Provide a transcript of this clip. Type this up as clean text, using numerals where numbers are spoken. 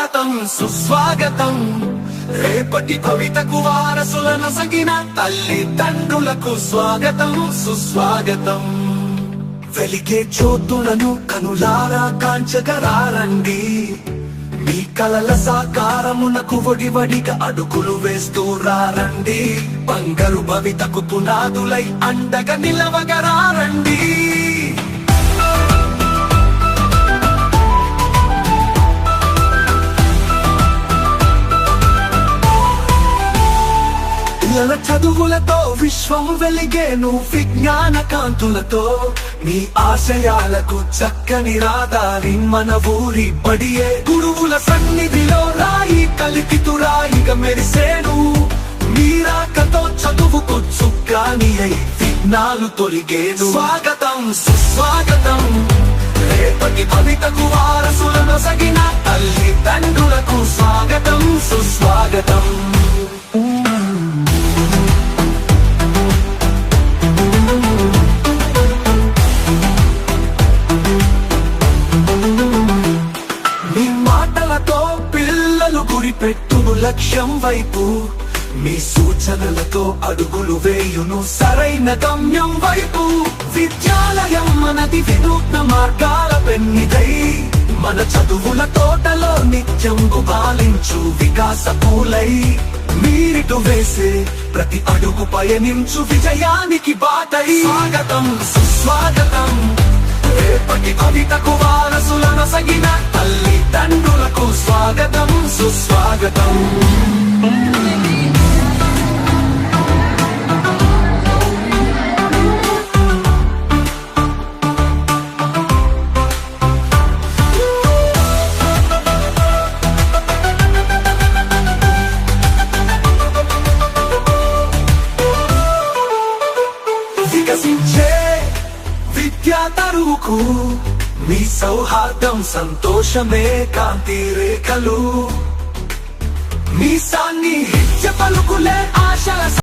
స్వాగతం సుస్వాగతం. రేపటి భవితకు వారసులను సగిన తల్లిదండ్రులకు స్వాగతం సుస్వాగతం. వెలిగే జ్యోతులను కనులారా కాంచగరారండి. మీ కలల సాకారమునకు వడివడిగా అడుగులు వేస్తూ రారండి. బంగారు భవితకు పునాదులై అండగా నిలవగరారండి. పిల్లల చదువులతో విశ్వం వెలిగేను విజ్ఞాన కాంతులతో. మీ ఆశయాలకు చక్కని రాదారి మన ఊరి బడియే. గురువుల సన్నిధిలో రాయి కలిపితురాయిగా మెరిసేను. మీరాకతో చదువుకు చుక్కాని అయి విఘ్నాలు తొలిగేను. స్వాగతం సుస్వాగతం. రేపటి భవితకు వారసులను సగిన తల్లిదండ్రులకు స్వాగతం సుస్వాగతం. గురిపెట్టును లక్ష్యం వైపు. మీ సూచనలతో అడుగులు వేయును సరైన గమ్యం వైపు. విద్యాలయం మనది వినూత్న మార్గాల పెన్నిదై. మన చదువుల తోటలో నిత్యం గుబాలించు వికాస పూలై. మీరిటు వేసే ప్రతి అడుగు పయనించు విజయానికి బాటై. స్వాగతం సుస్వాగతం. రేపటి భవితకు వారసులను సగిన తల్లిదండ్రులకు స్వాగతం సుస్వాగతం. వికసించే విద్యా తరువుకు మీ సౌహార్దం సంతోషమే కాంతి రేఖలు. మీ సాన్నిహిత్య పలుకులే ఆశల